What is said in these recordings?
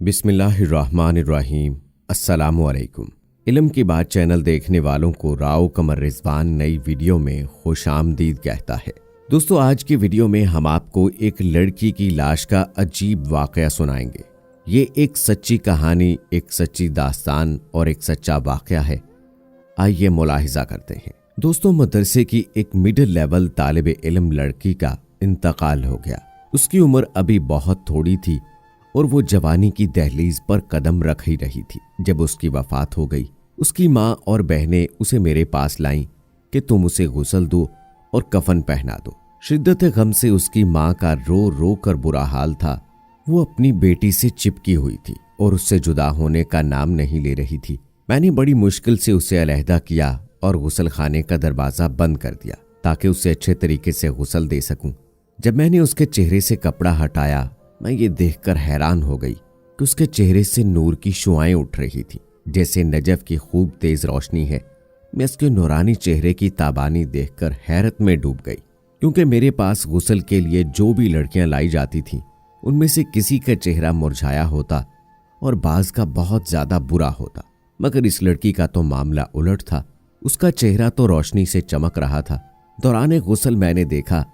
बिस्मिल्लाहिर्रहमानिर्रहीम। अस्सलामुअलैकुम। इल्म की बात चैनल देखने वालों को राव कमर रिजवान नई वीडियो में खुशामदीद कहता है। दोस्तों, आज की वीडियो में हम आपको एक लड़की की लाश का अजीब वाकया सुनाएंगे। ये एक सच्ची कहानी, एक सच्ची दास्तान और एक सच्चा वाकया है। आइए मुलाहिजा करते हैं। दोस्तों, मदरसे की एक मिडिल लेवल तालिब इल्म लड़की का इंतकाल हो गया। उसकी उम्र अभी बहुत थोड़ी थी और वो जवानी की दहलीज पर कदम रख ही रही थी जब उसकी वफात हो गई। उसकी माँ और बहनें उसे मेरे पास लाईं कि तुम उसे गुस्ल दो और कफन पहना दो। शिद्दत गम से उसकी माँ का रो रो कर बुरा हाल था। वो अपनी बेटी से चिपकी हुई थी और उससे जुदा होने का नाम नहीं ले रही थी। मैंने बड़ी मुश्किल से उसे अलहदा किया और गुस्ल खाने का दरवाज़ा बंद कर दिया ताकि उसे अच्छे तरीके से गुस्ल दे सकूं। जब मैंने उसके चेहरे से कपड़ा हटाया, मैं ये देखकर हैरान हो गई कि उसके चेहरे से नूर की शुआएं उठ रही थी, जैसे नजफ की खूब तेज रोशनी है। मैं उसके नूरानी चेहरे की ताबानी देखकर हैरत में डूब गई, क्योंकि मेरे पास गुस्ल के लिए जो भी लड़कियां लाई जाती थीं, उनमें से किसी का चेहरा मुरझाया होता और बाज का बहुत ज्यादा बुरा होता। मगर इस लड़की का तो मामला उलट था। उसका चेहरा तो रोशनी से चमक रहा था। दौरान गुस्ल मैंने देखा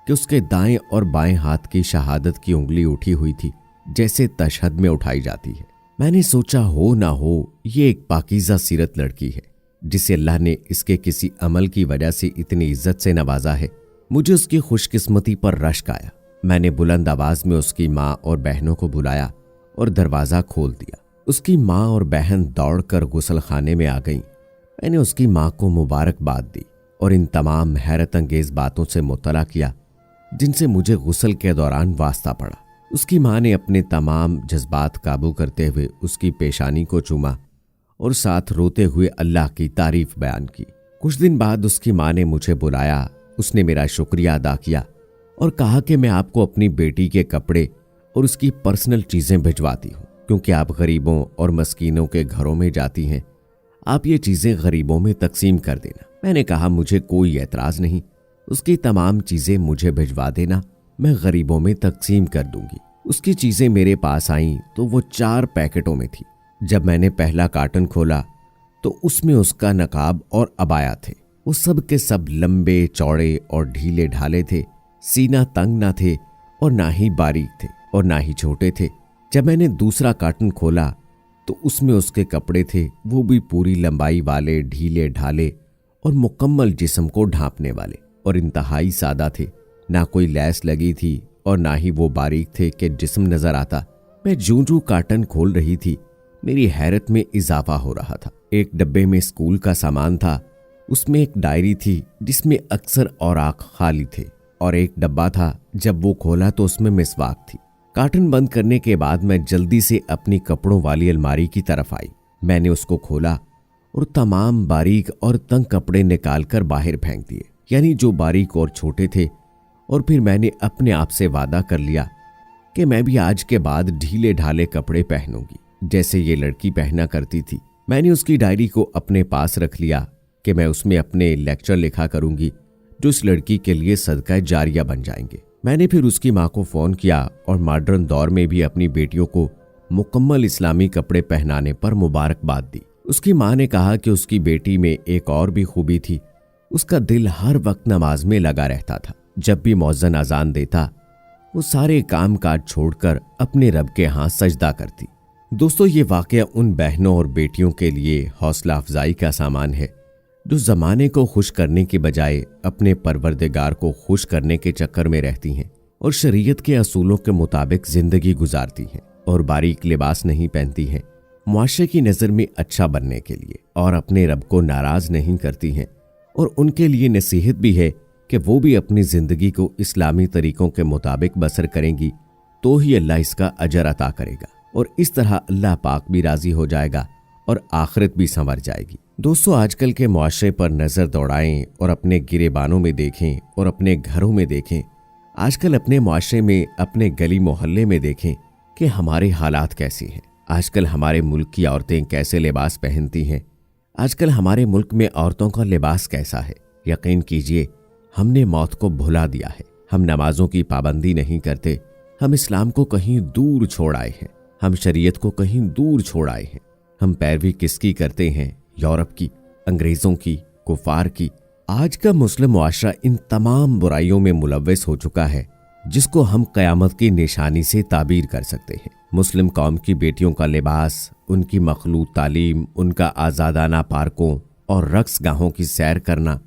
कि उसके दाएं और बाएं हाथ की शहादत की उंगली उठी हुई थी, जैसे तशहद में उठाई जाती है। मैंने सोचा, हो ना हो ये एक पाकीज़ा सीरत लड़की है जिसे अल्लाह ने इसके किसी अमल की वजह से इतनी इज्जत से नवाजा है। मुझे उसकी खुशकिस्मती पर रश्क आया। मैंने बुलंद आवाज में उसकी माँ और बहनों को बुलाया और दरवाज़ा खोल दिया। उसकी माँ और बहन दौड़कर गुस्ल खाने में आ गईं। मैंने उसकी माँ को मुबारकबाद दी और इन तमाम हैरत अंगेज बातों से मुतला किया जिनसे मुझे गुस्ल के दौरान वास्ता पड़ा। उसकी माँ ने अपने तमाम जज्बात काबू करते हुए उसकी पेशानी को चूमा और साथ रोते हुए अल्लाह की तारीफ बयान की। कुछ दिन बाद उसकी माँ ने मुझे बुलाया। उसने मेरा शुक्रिया अदा किया और कहा कि मैं आपको अपनी बेटी के कपड़े और उसकी पर्सनल चीज़ें भिजवाती हूँ, क्योंकि आप गरीबों और मस्कीनों के घरों में जाती हैं। आप ये चीज़ें गरीबों में तकसीम कर देना। मैंने कहा, मुझे कोई एतराज़ नहीं, उसकी तमाम चीजें मुझे भिजवा देना, मैं गरीबों में तकसीम कर दूंगी। उसकी चीजें मेरे पास आईं तो वो 4 पैकेटों में थी। जब मैंने पहला कार्टन खोला तो उसमें उसका नकाब और अबाया थे। वो सब के सब लंबे चौड़े और ढीले ढाले थे। सीना तंग ना थे और ना ही बारीक थे और ना ही छोटे थे। जब मैंने दूसरा कार्टन खोला तो उसमें उसके कपड़े थे, वो भी पूरी लंबाई वाले, ढीले ढाले और मुकम्मल जिस्म को ढांपने वाले और इंतहाई सादा थे। ना कोई लैस लगी थी और ना ही वो बारीक थे कि जिस्म नजर आता। मैं जूं कार्टन खोल रही थी, मेरी हैरत में इजाफा हो रहा था। एक डब्बे में स्कूल का सामान था। उसमें एक डायरी थी जिसमें अक्सर औराक खाली थे और एक डब्बा था, जब वो खोला तो उसमें मिसवाक थी। कार्टन बंद करने के बाद मैं जल्दी से अपनी कपड़ों वाली अलमारी की तरफ आई। मैंने उसको खोला और तमाम बारीक और तंग कपड़े निकालकर बाहर फेंक दिए, यानी जो बारीक और छोटे थे। और फिर मैंने अपने आप से वादा कर लिया कि मैं भी आज के बाद ढीले ढाले कपड़े पहनूंगी, जैसे ये लड़की पहना करती थी। मैंने उसकी डायरी को अपने पास रख लिया कि मैं उसमें अपने लेक्चर लिखा करूंगी जो इस लड़की के लिए सदका जारिया बन जाएंगे। मैंने फिर उसकी माँ को फ़ोन किया और मॉडर्न दौर में भी अपनी बेटियों को मुकम्मल इस्लामी कपड़े पहनाने पर मुबारकबाद दी। उसकी माँ ने कहा कि उसकी बेटी में एक और भी खूबी थी, उसका दिल हर वक्त नमाज में लगा रहता था। जब भी मौज़न अजान देता, वो सारे काम काज छोड़कर अपने रब के यहाँ सजदा करती। दोस्तों, ये वाकया उन बहनों और बेटियों के लिए हौसला अफजाई का सामान है जो ज़माने को खुश करने के बजाय अपने परवरदिगार को खुश करने के चक्कर में रहती हैं और शरीयत के असूलों के मुताबिक जिंदगी गुजारती हैं और बारीक लिबास नहीं पहनती हैं, मुआशरे की नज़र में अच्छा बनने के लिए, और अपने रब को नाराज नहीं करती हैं। और उनके लिए नसीहत भी है कि वो भी अपनी जिंदगी को इस्लामी तरीकों के मुताबिक बसर करेंगी तो ही अल्लाह इसका अजर अता करेगा और इस तरह अल्लाह पाक भी राजी हो जाएगा और आखिरत भी संवर जाएगी। दोस्तों, आजकल के मुआशरे पर नजर दौड़ाएं और अपने गिरेबानों में देखें और अपने घरों में देखें। आजकल अपने मुआशरे में, अपने गली मोहल्ले में देखें कि हमारे हालात कैसे हैं। आजकल हमारे मुल्क की औरतें कैसे लिबास पहनती हैं। आजकल हमारे मुल्क में औरतों का लिबास कैसा है। यकीन कीजिए, हमने मौत को भुला दिया है। हम नमाजों की पाबंदी नहीं करते, हम इस्लाम को कहीं दूर छोड़ आए हैं। हम शरीयत को कहीं दूर छोड़ आए हैं। हम पैरवी किसकी करते हैं? यूरोप की, अंग्रेजों की, कुफार की। आज का मुस्लिम मुआशरा इन तमाम बुराइयों में मुलव्वस हो चुका है जिसको हम क़यामत की निशानी से ताबीर कर सकते हैं। मुस्लिम कौम की बेटियों का लिबास, उनकी मखलूत तालीम, उनका आज़ादाना पार्कों और रक्स गाहों की सैर करना,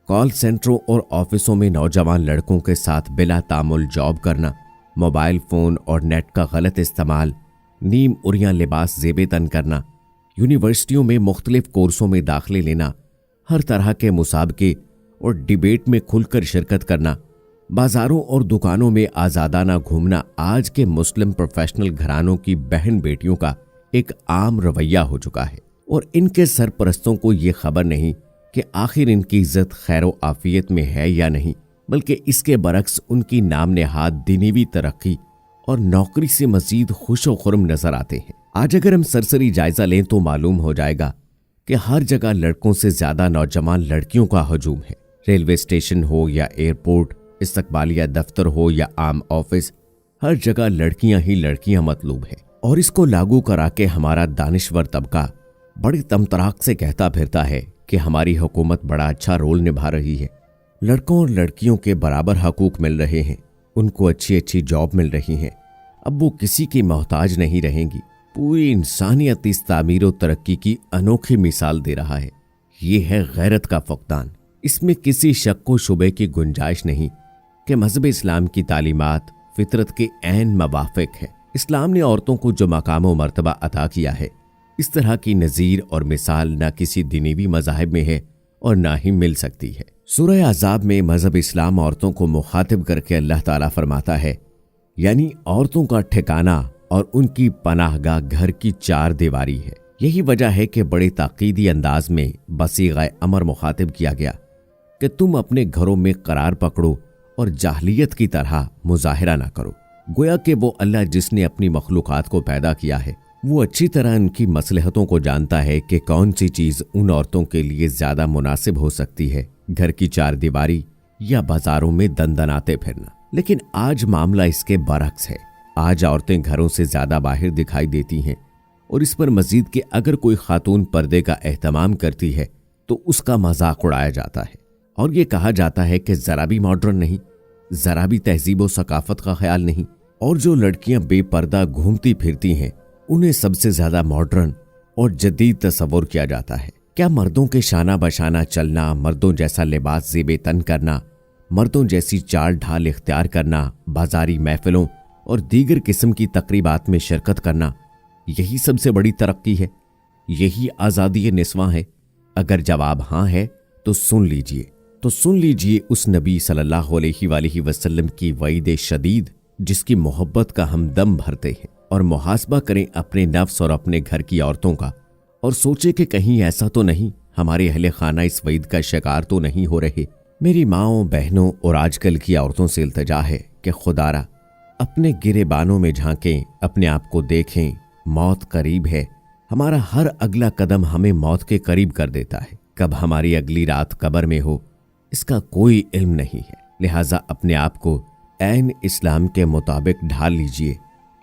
कॉल सेंटरों और ऑफिसों में नौजवान लड़कों के साथ बिला तामुल जॉब करना, मोबाइल फ़ोन और नेट का गलत इस्तेमाल, नीम उरिया लिबास ज़ेबे तन करना, यूनिवर्सिटियों में मुख्तलिफ कोर्सों में दाखिले लेना, हर तरह के मुसाबके और डिबेट में खुलकर शिरकत करना, बाजारों और दुकानों में आज़ादाना घूमना आज के मुस्लिम प्रोफेशनल घरानों की बहन बेटियों का एक आम रवैया हो चुका है। और इनके सरपरस्तों को ये खबर नहीं कि आखिर इनकी इज्जत खैर आफियत में है या नहीं, बल्कि इसके बरक्स उनकी नाम नेहाद दीनीवी तरक्की और नौकरी से मजीद खुशो खुर्म नजर आते हैं। आज अगर हम सरसरी जायजा लें तो मालूम हो जाएगा कि हर जगह लड़कों से ज्यादा नौजवान लड़कियों का हजूम है। रेलवे स्टेशन हो या एयरपोर्ट, इस्तकबालिया दफ्तर हो या आम ऑफिस, हर जगह लड़कियां ही लड़कियां मतलूब है। और इसको लागू करा के हमारा दानिश्वर तबका बड़ी तमतराक से कहता फिरता है कि हमारी हुकूमत बड़ा अच्छा रोल निभा रही है, लड़कों और लड़कियों के बराबर हकूक मिल रहे हैं, उनको अच्छी अच्छी जॉब मिल रही हैं, अब वो किसी की मोहताज नहीं रहेंगी। पूरी इंसानियत इस तामीर और तरक्की की अनोखी मिसाल दे रहा है। ये है गैरत का फुकदान। इसमें किसी शक व शुबे की गुंजाइश नहीं कि मज़हब इस्लाम की तालीमात फितरत के ऐन मवाफिक है। इस्लाम ने औरतों को जो मकाम व मर्तबा अता किया है, इस तरह की नज़ीर और मिसाल न किसी दीनीवी मज़ाहिब में है और ना ही मिल सकती है। सूरह अज़ाब में मज़हब इस्लाम औरतों को मुखातिब करके अल्लाह ताला फरमाता है, यानी औरतों का ठिकाना और उनकी पनाहगाह घर की चार दीवारी है। यही वजह है कि बड़े ताकीदी अंदाज में बसीग़ा अमर मुखातिब किया गया कि तुम अपने घरों में करार पकड़ो और जाहलियत की तरह मुजाहिरा ना करो। गोया कि वो अल्लाह जिसने अपनी मखलूक़ात को पैदा किया है, वो अच्छी तरह उनकी मसलहतों को जानता है कि कौन सी चीज़ उन औरतों के लिए ज़्यादा मुनासिब हो सकती है, घर की चार दीवारी या बाजारों में दंदनाते फिरना। लेकिन आज मामला इसके बरक्स है। आज औरतें घरों से ज़्यादा बाहर दिखाई देती हैं और इस पर मजीद कि अगर कोई खातून पर्दे का एहतमाम करती है तो उसका मजाक उड़ाया जाता है और ये कहा जाता है कि ज़रा भी मॉडर्न नहीं, ज़रा भी तहजीब व सकाफत का ख्याल नहीं। और जो लड़कियां बेपर्दा घूमती फिरती हैं उन्हें सबसे ज़्यादा मॉडर्न और जदीद तस्वुर किया जाता है। क्या मर्दों के शाना बशाना चलना, मर्दों जैसा लिबास ज़ेबे तन करना, मर्दों जैसी चाल ढाल इख्तियार करना, बाजारी महफिलों और दीगर किस्म की तकरीबात में शिरकत करना, यही सबसे बड़ी तरक्की है? यही आज़ादी निस्वां है? अगर जवाब हाँ है तो सुन लीजिए उस नबी सल्लल्लाहु अलैहि वसल्लम की वईद शदीद जिसकी मोहब्बत का हम दम भरते हैं। और मुहासबा करें अपने नफ्स और अपने घर की औरतों का और सोचे कि कहीं ऐसा तो नहीं हमारे अहले खाना इस वईद का शिकार तो नहीं हो रहे। मेरी माँओं, बहनों और आजकल की औरतों से इल्तिजा है कि खुदारा अपने गिरेबानों में झांकें, अपने आप को देखें। मौत करीब है। हमारा हर अगला कदम हमें मौत के करीब कर देता है। कब हमारी अगली रात कब्र में हो इसका कोई इल्म नहीं है। लिहाजा अपने आप को ऐन इस्लाम के मुताबिक ढाल लीजिए,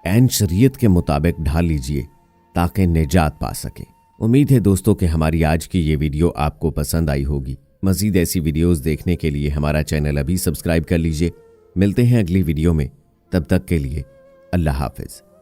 ऐन शरीयत के मुताबिक ढाल लीजिए ताकि निजात पा सकें। उम्मीद है दोस्तों कि हमारी आज की ये वीडियो आपको पसंद आई होगी। मज़ीद ऐसी वीडियोस देखने के लिए हमारा चैनल अभी सब्सक्राइब कर लीजिए। मिलते हैं अगली वीडियो में, तब तक के लिए अल्लाह हाफिज़।